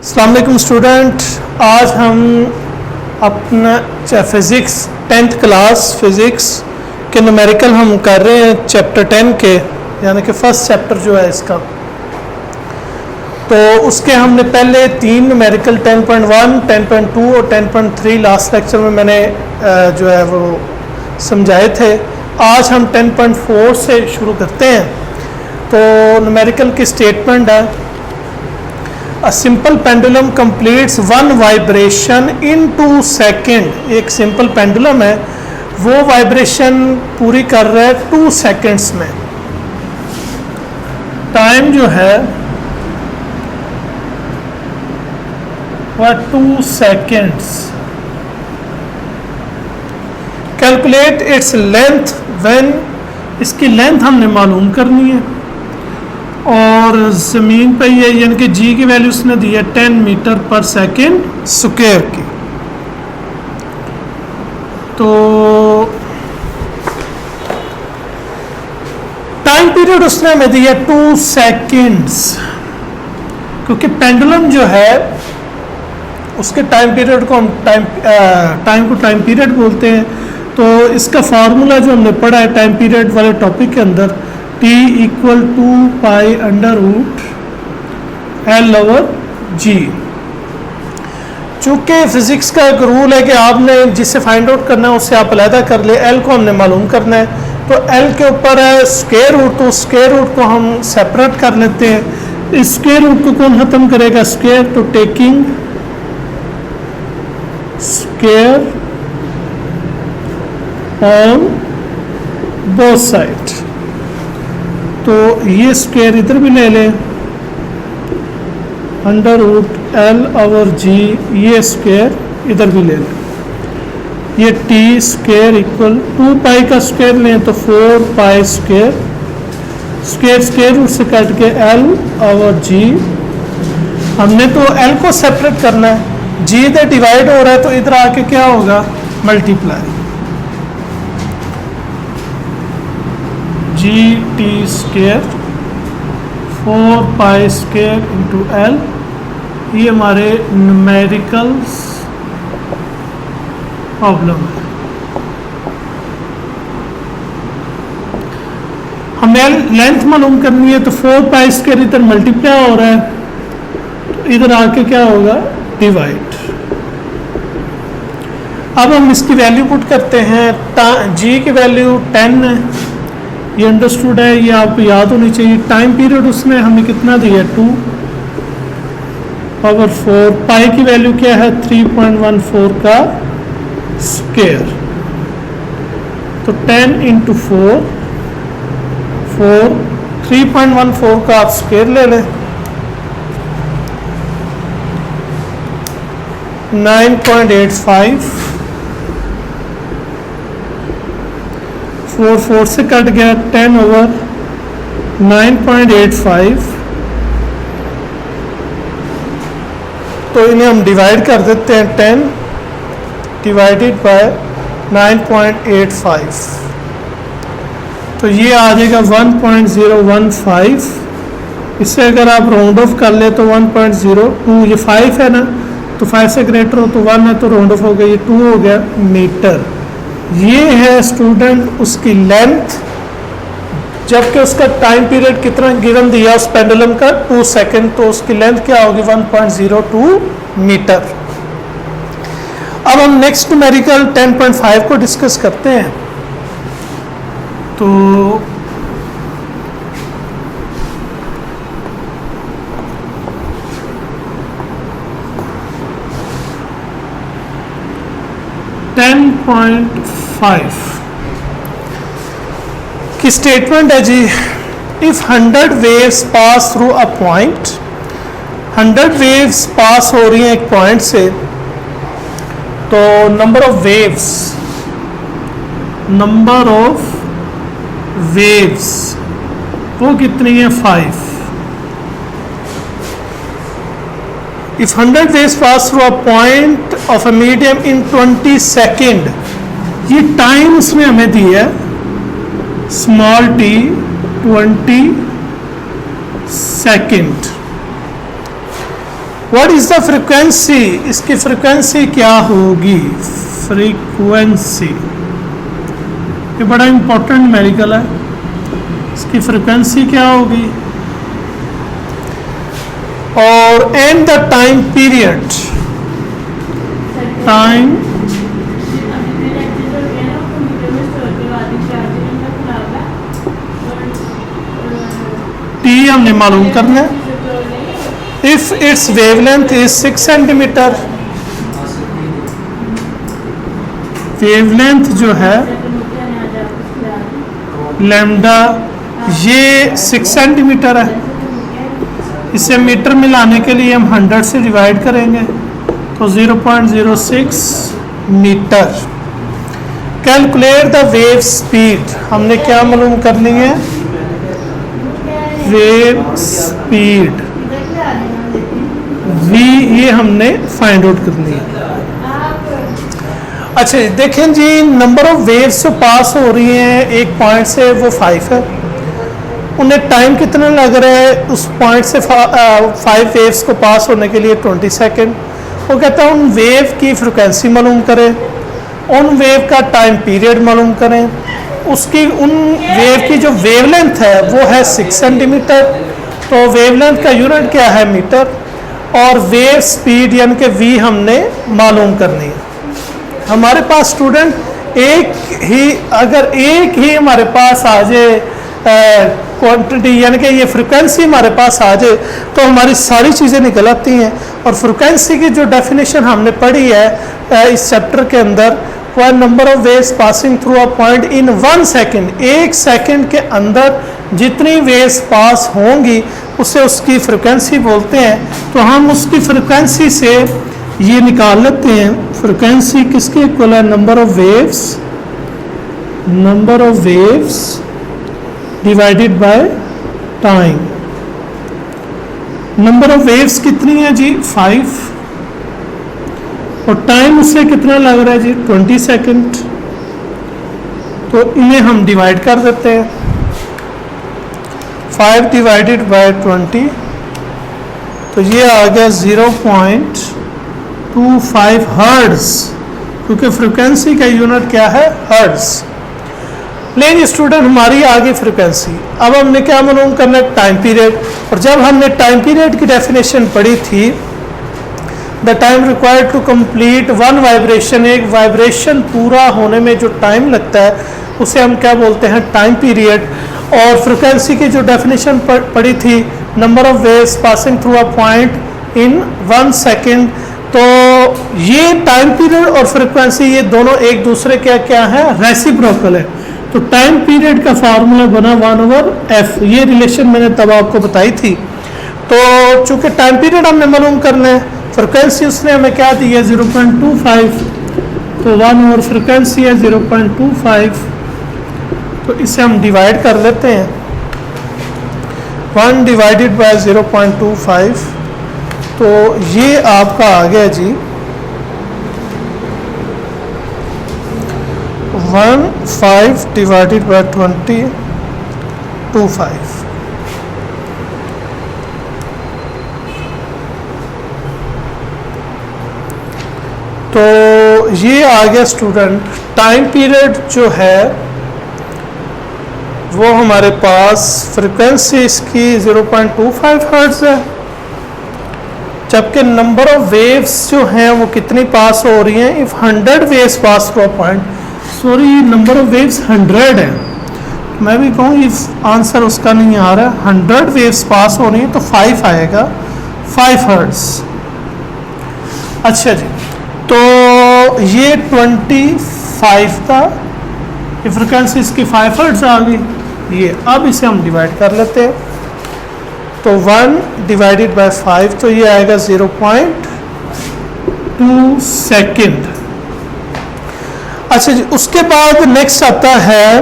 अस्सलाम वालेकुम स्टूडेंट, आज हम अपना फ़िज़िक्स 10th क्लास फ़िज़िक्स के न्यूमेरिकल हम कर रहे हैं चैप्टर 10 के, यानी कि फ़र्स्ट चैप्टर जो है इसका। तो उसके हमने पहले तीन न्यूमेरिकल 10.1, 10.2 और 10.3 लास्ट लेक्चर में मैंने जो है वो समझाए थे। आज हम 10.4 से शुरू करते हैं। तो न्यूमेरिकल की स्टेटमेंट है, A simple pendulum completes one vibration in 2 seconds। एक सिंपल पेंडुलम है, वो वाइब्रेशन पूरी कर रहा है 2 सेकेंड्स में। टाइम जो है वह 2 seconds. Calculate its length when, इसकी लेंथ हमने मालूम करनी है। और ज़मीन पे ये यानी कि जी की वैल्यू उसने दी है 10 मीटर पर सेकेंड स्क्वायर की। तो टाइम पीरियड उसने हमें दी है 2 सेकेंड्स, क्योंकि पेंडुलम जो है उसके टाइम पीरियड को हम टाइम को टाइम पीरियड बोलते हैं। तो इसका फार्मूला जो हमने पढ़ा है टाइम पीरियड वाले टॉपिक के अंदर, T equal to pi under root L over G। चूँकि फिज़िक्स का एक रूल है कि आपने जिससे फाइंड आउट करना है उससे आप अलहदा कर ले। L को हमने मालूम करना है, तो L के ऊपर है स्क्वायर रूट, तो स्क्वायर रूट को हम सेपरेट कर लेते हैं। इस स्क्वायर रूट को कौन ख़त्म करेगा? स्क्वायर। तो taking square on both side, तो ये स्क्वायर इधर भी ले लें, under root L over G, ये स्क्वायर इधर भी ले लें। ये T स्क्वायर इक्वल 2 पाई का स्क्वायर लें तो 4 pi square, square square root से कट के L ओवर G। हमने तो L को सेपरेट करना है, G इधर डिवाइड हो रहा है तो इधर आके क्या होगा? Multiply. G T square 4 pi square into L, ये हमारे न्यूमेरिकल्स प्रॉब्लम है। हमें लेंथ मालूम करनी है, तो 4 पाई स्क्वायर इधर मल्टीप्लाई हो रहा है, तो इधर आके क्या होगा? डिवाइड। अब हम इसकी वैल्यू पुट करते हैं। जी की वैल्यू 10 है, ये अंडरस्टूड है, ये आपको याद होनी चाहिए। टाइम पीरियड उसने हमें कितना दिया? 2 पावर 4। पाई की वैल्यू क्या है? 3.14 का स्क्वायर। तो 10 इंटू 4, 3.14 का आप स्क्वायर ले लें, 9.85। 4 से कट गया, 10 ओवर 9.85। तो इन्हें हम डिवाइड कर देते हैं, 10 डिवाइडेड बाय 9.85, तो ये आ जाएगा 1.015। इससे अगर आप राउंड ऑफ कर ले तो 1.02, ये 5 है ना, तो 5 से ग्रेटर हो तो 1 है, तो राउंड ऑफ हो गया, ये 2 हो गया मीटर। ये है स्टूडेंट उसकी लेंथ, जबकि उसका टाइम पीरियड कितना गिवन दिया उस पेंडुलम का? 2 सेकेंड। तो उसकी लेंथ क्या होगी? 1.02 मीटर। अब हम नेक्स्ट न्यूमेरिकल 10.5 को डिस्कस करते हैं। तो की स्टेटमेंट है जी, if 100 waves pass through a point, 100 waves pass हो रही हैं एक पॉइंट से, तो नंबर ऑफ वेव्स वो कितनी है? 5। If 100 waves pass through a point of a medium in 20 second, ये टाइम उसने हमें दी है small t 20 second. What is the frequency, इसकी फ्रीक्वेंसी क्या होगी, फ्रीक्वेंसी ये बड़ा इंपॉर्टेंट न्यूमेरिकल है, इसकी फ्रीक्वेंसी क्या होगी, और and the time period, time T हमने मालूम करना है। If it's wavelength is 6 centimetre, wavelength जो है लैम्डा ये 6 सेंटीमीटर है, इसे मीटर में लाने के लिए हम 100 से डिवाइड करेंगे तो 0.06 metre. Calculate the wave speed, हमने क्या मालूम करनी है, वेव स्पीड v ये हमने फाइंड आउट करनी है। अच्छा देखें जी, नंबर ऑफ वेव्स जो पास हो रही हैं एक पॉइंट से वो 5 है, उन्हें टाइम कितना लग रहा है उस पॉइंट से 5 वेव्स को पास होने के लिए 20 सेकेंड। वो कहता है उन वेव की फ्रिक्वेंसी मालूम करें, उन वेव का टाइम पीरियड मालूम करें, उसकी उन वेव की जो वेवलेंथ है वो है 6 सेंटीमीटर, तो वेवलेंथ का यूनिट क्या है, मीटर, और वेव स्पीड यानी कि v हमने मालूम करनी है। हमारे पास स्टूडेंट अगर एक ही हमारे पास आ जाए क्वांटिटी यानी कि ये फ्रिक्वेंसी हमारे पास आ जाए तो हमारी सारी चीज़ें निकल आती हैं। और फ्रिक्वेंसी की जो डेफिनेशन हमने पढ़ी है इस चैप्टर के अंदर, वह number of waves passing through a point in 1 second, 1 second के अंदर जितनी वेव्स पास होंगी उसे उसकी फ्रिक्वेंसी बोलते हैं। तो हम उसकी फ्रिक्वेंसी से ये निकाल लेते हैं, फ्रिक्वेंसी किसके इक्वल है, number of waves divided by time. Number of waves कितनी है जी, 5, और टाइम उससे कितना लग रहा है जी, 20 सेकेंड। तो इन्हें हम डिवाइड कर देते हैं, 5 डिवाइडेड बाय 20, तो ये आ गया 0.25 हर्ट्ज, क्योंकि फ्रिक्वेंसी का यूनिट क्या है, हर्ट्ज। लेकिन स्टूडेंट हमारी आगे फ्रिक्वेंसी, अब हमने क्या मालूम करना है, टाइम पीरियड। और जब हमने टाइम पीरियड की डेफिनेशन पढ़ी थी, the time required to complete 1 vibration, एक वाइब्रेशन पूरा होने में जो टाइम लगता है उसे हम क्या बोलते हैं, टाइम पीरियड। और फ्रिक्वेंसी की जो डेफिनेशन पढ़ी थी, number of waves passing through a point in 1 second. तो ये टाइम पीरियड और फ्रिक्वेंसी ये दोनों एक दूसरे के क्या है, रेसिप्रोकल है। तो टाइम पीरियड का फार्मूला बना 1/f, ये रिलेशन मैंने तब आपको बताई थी। तो चूंकि टाइम पीरियड हमने मालूम करना है, फ्रिक्वेंसी उसने हमें क्या दी है, 0.25, तो 1 और फ्रिक्वेंसी है 0.25, तो इसे हम डिवाइड कर लेते हैं, 1 डिवाइडेड बाय 0.25, तो ये आपका आ गया जी 15 डिवाइडेड बाय 20, 25। तो ये आ गया स्टूडेंट, टाइम पीरियड जो है वो हमारे पास फ्रिक्वेंसी इसकी 0.25 हर्ट्ज है, जबकि नंबर ऑफ वेव्स जो हैं वो कितनी पास हो रही हैं, if 100 waves pass through a point, sorry number of waves 100 है, मैं भी कहूँ इफ आंसर उसका नहीं आ रहा है, 100 वेव्स पास हो रही हैं तो 5 आएगा, 5 हर्ट्ज। अच्छा जी, तो ये 25 था, ये फ्रिक्वेंसी इसकी 5 हर्ट्ज आ गई। ये अब इसे हम डिवाइड कर लेते हैं, तो 1 डिवाइडेड बाय 5, तो ये आएगा 0.2 सेकेंड। अच्छा जी, उसके बाद नेक्स्ट आता है,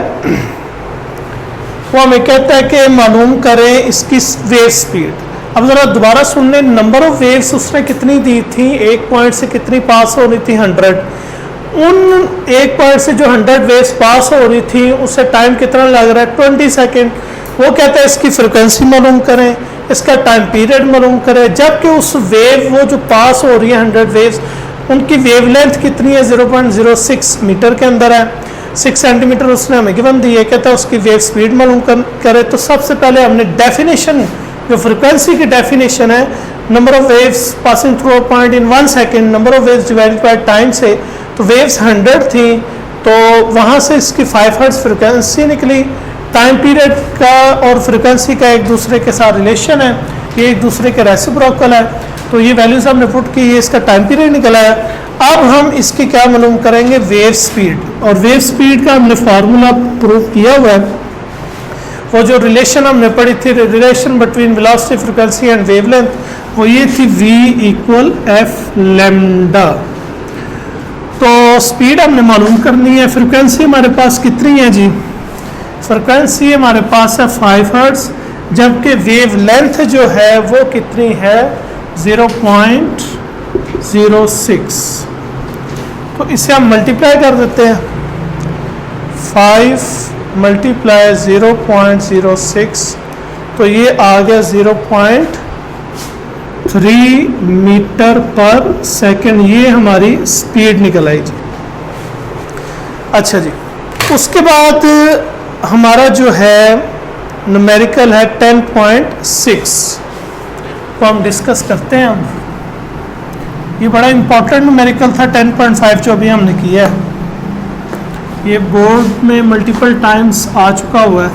वो हमें कहता है कि मालूम करें इसकी वेव स्पीड। अब ज़रा दोबारा सुन लें, नंबर ऑफ वेव्स उसने कितनी दी थी, एक पॉइंट से कितनी पास हो रही थी, 100। उन एक पॉइंट से जो 100 वेव्स पास हो रही थी उससे टाइम कितना लग रहा है, 20 सेकेंड। वो कहता है इसकी फ्रिक्वेंसी मालूम करें, इसका टाइम पीरियड मालूम करें, जबकि उस वेव वो जो पास हो रही है 100 वेव्स, उनकी वेवलेंथ कितनी है, 0.06 मीटर के अंदर है, 6 सेंटीमीटर उसने हमें गिवन दी है। कहता है उसकी वेव स्पीड मालूम करें। तो सबसे पहले हमने डेफिनेशन, जो फ्रिक्वेंसी की डेफिनेशन है, number of waves passing through a point in 1 second, number of waves divided by time से, तो वेव्स 100 थी, तो वहाँ से इसकी 5 हर्ट्ज फ्रिक्वेंसी निकली। टाइम पीरियड का और फ्रिक्वेंसी का एक दूसरे के साथ रिलेशन है, ये एक दूसरे के रेसिप्रोकल है, तो ये वैल्यूज हमने पुट की, ये इसका टाइम पीरियड निकला है। अब हम इसकी क्या मालूम करेंगे, वेव स्पीड, और वेव स्पीड का हमने फार्मूला प्रूव किया हुआ है। वो जो रिलेशन हमने पढ़ी थी, relation between velocity, frequency and wavelength, वो ये थी v इक्वल एफ लैम्डा। तो स्पीड हमने मालूम करनी है। फ्रिक्वेंसी हमारे पास कितनी है जी, फ्रिक्वेंसी हमारे पास है 5 हर्ट्ज, जबकि वेव लेंथ जो है वो कितनी है, 0.06। तो इसे हम मल्टीप्लाई कर देते हैं, 5 मल्टीप्लाई 0.06, तो ये आ गया 0.3 मीटर पर सेकंड, ये हमारी स्पीड निकल आई जी। अच्छा जी, उसके बाद हमारा जो है न्यूमेरिकल है 10.6, तो हम डिस्कस करते हैं। अब ये बड़ा इंपॉर्टेंट न्यूमेरिकल था 10.5 जो अभी हमने किया है, ये बोर्ड में मल्टीपल टाइम्स आ चुका हुआ है।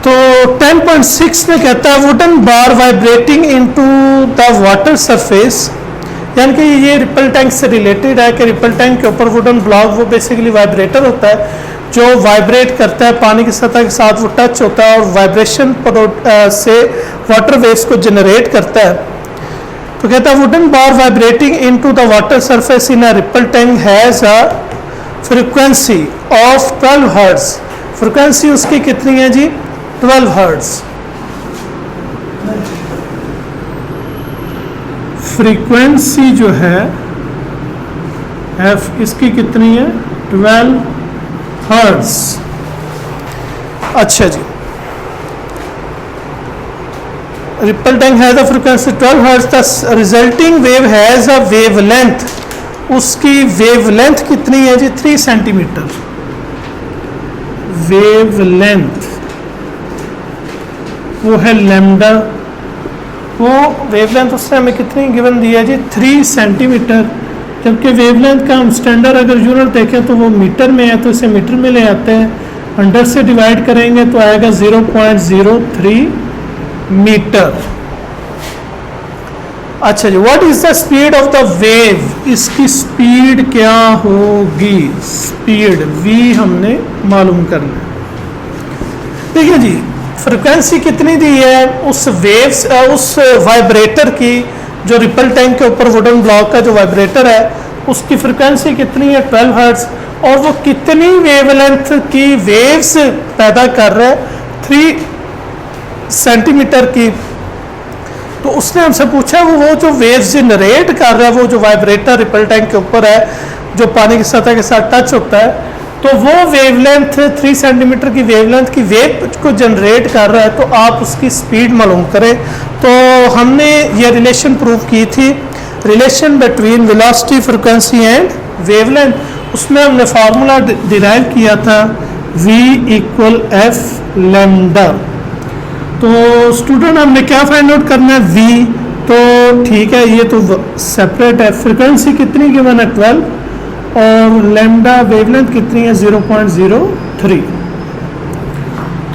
तो 10.6 में कहता है wooden bar vibrating into the water surface, यानी कि ये रिपल टैंक से रिलेटेड है कि रिपल टैंक के ऊपर वुडन ब्लॉक, वो बेसिकली वाइब्रेटर होता है जो वाइब्रेट करता है, पानी की सतह के साथ वो टच होता है और वाइब्रेशन से वाटर वेव्स को जनरेट करता है। तो कहता है wooden bar vibrating into the water surface in a ripple tank has a frequency of 12 hertz. Frequency उसकी कितनी है जी, 12 हर्ट्ज। फ्रीक्वेंसी जो है एफ इसकी कितनी है, 12 हर्ट्ज। अच्छा जी, ripple tank has a frequency 12 hertz, the resulting wave has a wavelength, उसकी वेवलेंथ कितनी है जी, 3 सेंटीमीटर। वेवलेंथ वो है लैम्डा, वो वेवलेंथ उसने हमें कितनी गिवन दी है जी, 3 सेंटीमीटर। जबकि वेवलेंथ का हम स्टैंडर्ड अगर यूनिट देखें तो वो मीटर में है, तो इसे मीटर में ले आते हैं, 100 से डिवाइड करेंगे तो आएगा 0.03 मीटर। अच्छा जी, what is the speed of the wave, इसकी स्पीड क्या होगी, स्पीड v हमने मालूम करना है। देखिए जी, फ्रिक्वेंसी कितनी दी है उस वेव्स, उस वाइब्रेटर की, जो रिपल टैंक के ऊपर वुडन ब्लॉक का जो वाइब्रेटर है उसकी फ्रिक्वेंसी कितनी है, 12 हर्ट्ज, और वो कितनी वेवलेंथ की वेव्स पैदा कर रहा है, 3 सेंटीमीटर की। तो उसने हमसे पूछा वो जो वेव्स जनरेट कर रहा है, वो जो वाइब्रेटर रिपल टैंक के ऊपर है जो पानी की सतह के साथ टच होता है, तो वो वेवलेंथ 3 सेंटीमीटर की वेवलेंथ की वेव को जनरेट कर रहा है, तो आप उसकी स्पीड मालूम करें। तो हमने ये रिलेशन प्रूव की थी, relation between velocity, frequency and wavelength. उसमें हमने फार्मूला डिराइव किया था v इक्वल एफ लैम्डा। तो स्टूडेंट हमने क्या फाइंड आउट करना है, v, तो ठीक है ये तो सेपरेट है। फ्रिक्वेंसी कितनी गिवन है, 12, और लैम्डा वेवलेंथ कितनी है, 0.03।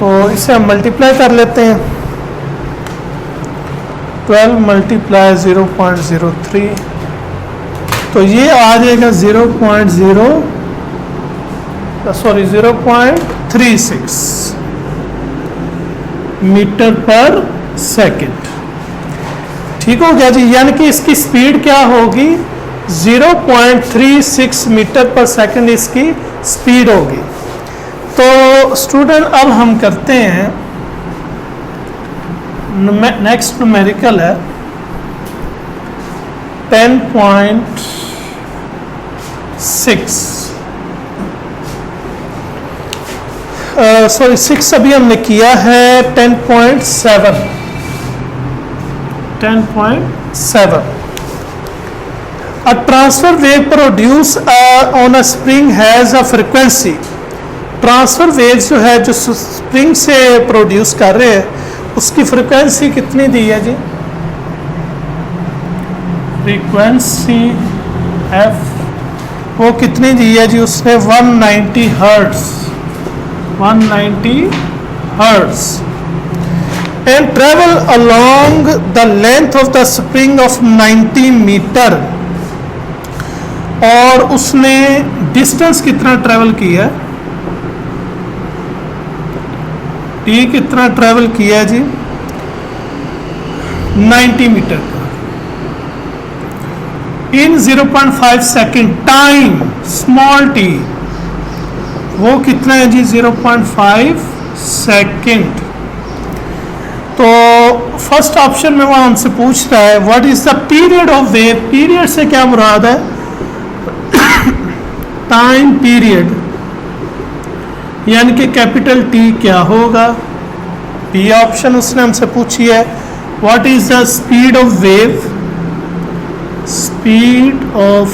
तो इसे हम मल्टीप्लाई कर लेते हैं, 12 मल्टीप्लाई 0.03, तो ये आ जाएगा 0.36 मीटर पर सेकंड। ठीक हो गया जी, यानी कि इसकी स्पीड क्या होगी, 0.36 मीटर पर सेकंड इसकी स्पीड होगी। तो स्टूडेंट अब हम करते हैं नेक्स्ट न्यूमेरिकल है 10.6। सॉरी 6 अभी हमने किया है 10.7 A transfer wave produced on a spring has a frequency. Transfer wave जो है जो स्प्रिंग से प्रोड्यूस कर रहे हैं उसकी फ्रिक्वेंसी कितनी दी है जी? फ्रीक्वेंसी एफ वो कितनी दी है जी? उसने 190 hertz and travel along the length of the spring of 90 metre. और उसने डिस्टेंस कितना ट्रेवल किया है? टी कितना ट्रेवल किया है जी? 90 मीटर का इन 0.5 सेकेंड टाइम स्मॉल टी वो कितना है जी? 0.5 सेकेंड। तो फर्स्ट ऑप्शन में वो हमसे पूछ रहा है what is the period of wave. Period से क्या मुराद है? टाइम पीरियड, यानी कि कैपिटल टी क्या होगा? बी ऑप्शन उसने हमसे पूछी है what is the speed of wave. Speed of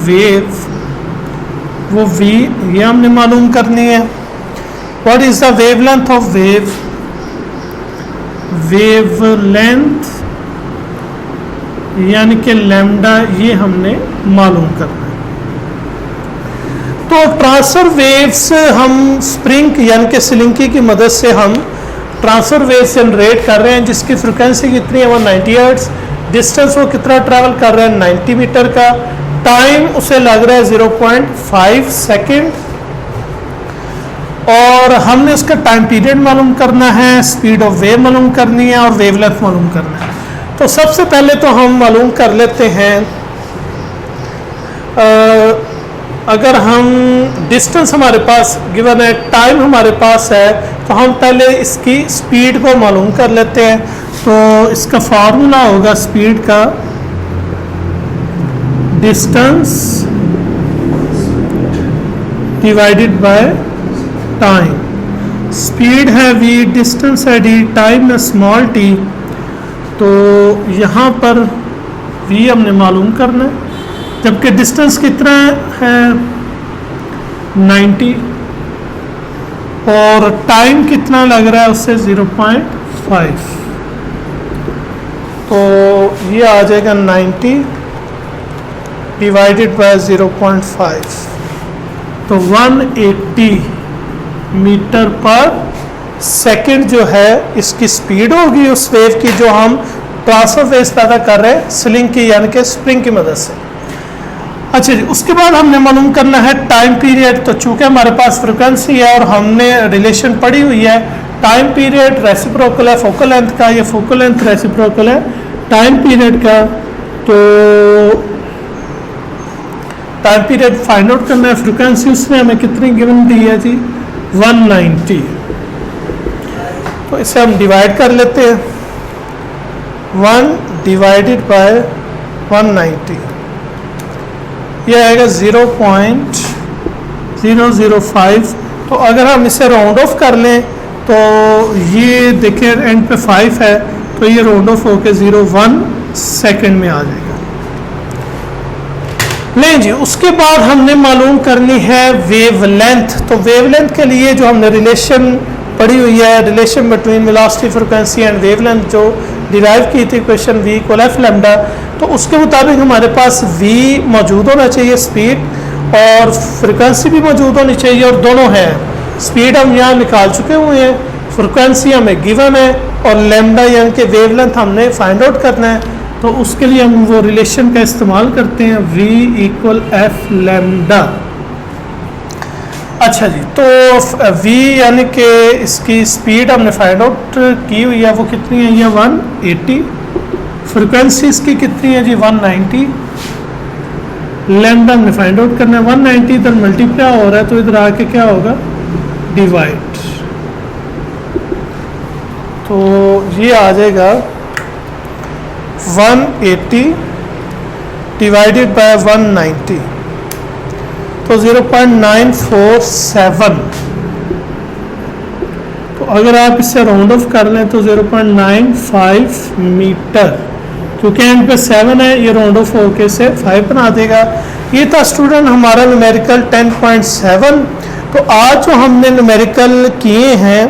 wave वो v ये हमने मालूम करनी है। What is the wavelength of wave. Wavelength यानी कि लैम्डा ये हमने मालूम करना है। तो ट्रांसफर वेव्स हम स्प्रिंग यानी कि सिलिंकी की मदद से हम ट्रांसफर वेव्स जनरेट कर रहे हैं जिसकी फ्रिक्वेंसी कितनी है? 190 हर्ट्ज। डिस्टेंस वो कितना ट्रैवल कर रहा है? 90 मीटर का। टाइम उसे लग रहा है 0.5 सेकेंड। और हमने उसका टाइम पीरियड मालूम करना है, स्पीड ऑफ वेव मालूम करनी है और वेवलेंथ मालूम करना है। तो सबसे पहले तो हम मालूम कर लेते हैं अगर हम डिस्टेंस हमारे पास गिवन है, टाइम हमारे पास है, तो हम पहले इसकी स्पीड को मालूम कर लेते हैं। तो इसका फार्मूला होगा स्पीड का distance divided by time. Speed है v, डिस्टेंस है d, टाइम है स्मॉल t। तो यहाँ पर v हमने मालूम करना है, जबकि डिस्टेंस कितना है 90 और टाइम कितना लग रहा है उससे 0.5। तो ये आ जाएगा 90 डिवाइडेड बाय 0.5 तो 180 मीटर पर सेकंड जो है इसकी स्पीड होगी उस वेव की जो हम ट्रांसफर वेव्स पैदा कर रहे हैं स्लिंग की यानी कि स्प्रिंग की मदद से। अच्छा जी, उसके बाद हमने मालूम करना है टाइम पीरियड। तो चूंकि हमारे पास फ्रिक्वेंसी है और हमने रिलेशन पढ़ी हुई है, टाइम पीरियड रेसिप्रोकल है फोकल लेंथ का, ये फोकल लेंथ रेसिप्रोकल है टाइम पीरियड का। तो टाइम पीरियड फाइंड आउट करना है। फ्रिक्वेंसी उसने हमें कितनी गिवन दी है जी 190। तो इसे हम डिवाइड कर लेते हैं 1 डिवाइडेड बाय 190, यह आएगा 0.005। तो अगर हम इसे राउंड ऑफ कर लें तो ये देखिए एंड पे 5 है तो ये राउंड ऑफ होकर 0.1 सेकेंड में आ जाएगा। नहीं जी, उसके बाद हमने मालूम करनी है वेवलेंथ। तो वेवलेंथ के लिए जो हमने रिलेशन पढ़ी हुई है, relation between velocity frequency and wavelength, जो डिराइव की थी question v equal F lambda, तो उसके मुताबिक हमारे पास v मौजूद होना चाहिए स्पीड, और फ्रिक्वेंसी भी मौजूद होनी चाहिए, और दोनों हैं। स्पीड हम यहाँ निकाल चुके हुए हैं, फ्रिक्वेंसी हमें गिवन है, और लैम्डा यानी कि वेवलेंथ हमने फाइंड आउट करना है। तो उसके लिए हम वो रिलेशन का इस्तेमाल करते हैं v इक्वल एफ लैम्डा। अच्छा जी, तो v यानी कि इसकी स्पीड हमने फाइंड आउट की हुई है, वो कितनी है, ये 180। फ्रिक्वेंसी इसकी कितनी है जी 190। लैम्डा हमने फाइंड आउट करना है 190, इधर मल्टीप्लाई हो रहा है तो इधर आके क्या होगा डिवाइड। तो ये आ जाएगा 180 डिवाइडेड बाय 190, तो 0.947 अगर आप इससे राउंड ऑफ कर लें तो 0.95 मीटर, क्योंकि एंड पे 7 है, ये राउंड ऑफ होके इसे 5 बना देगा। ये था स्टूडेंट हमारा न्यूमेरिकल 10.7। तो आज जो हमने न्यूमेरिकल किए हैं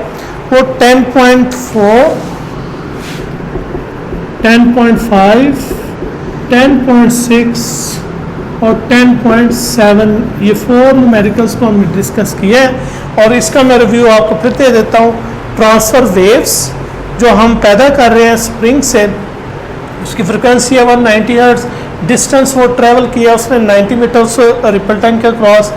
वो 10.4, 10.5, 10.6 और 10.7, ये 4 न्यूमेरिकल्स को हमने डिस्कस किया है। और इसका मैं रिव्यू आपको फिर दे देता हूँ। ट्रांसफ़र वेव्स जो हम पैदा कर रहे हैं स्प्रिंग से, उसकी फ्रिक्वेंसी है 190 हर्ट्ज, डिस्टेंस वो ट्रैवल किया उसने 90 मीटर्स रिपल टैंक के क्रॉस,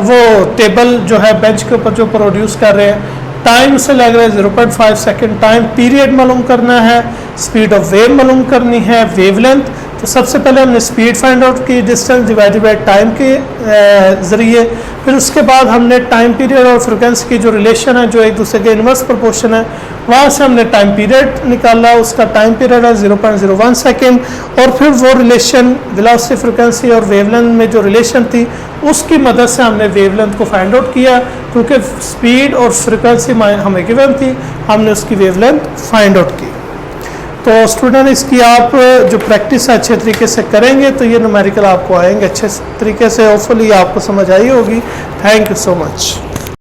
वो टेबल जो है बेंच के ऊपर जो प्रोड्यूस कर रहे हैं, टाइम उसे लग रहा है 0.5 सेकेंड, टाइम पीरियड मालूम करना है, स्पीड ऑफ वेव मालूम करनी है, वेवलेंथ। तो सबसे पहले हमने स्पीड फाइंड आउट की डिस्टेंस डिवाइडेड बाय टाइम के ज़रिए, फिर उसके बाद हमने टाइम पीरियड और फ्रिक्वेंसी की जो रिलेशन है जो एक दूसरे के इन्वर्स प्रोपोर्शन है, वहाँ से हमने टाइम पीरियड निकाला, उसका टाइम पीरियड है 0.01 सेकेंड, और फिर वो रिलेशन वेलोसिटी फ्रिक्वेंसी और वेवलेंथ में जो रिलेशन थी उसकी मदद से हमने वेवलेंथ को फाइंड आउट किया, क्योंकि स्पीड और फ्रिक्वेंसी हमें गिवन थी, हमने उसकी वेवलेंथ फाइंड आउट की। तो स्टूडेंट इसकी आप जो प्रैक्टिस अच्छे तरीके से करेंगे तो ये न्यूमेरिकल आपको आएंगे अच्छे तरीके से, होपफुली आपको समझ आई होगी। Thank you so much.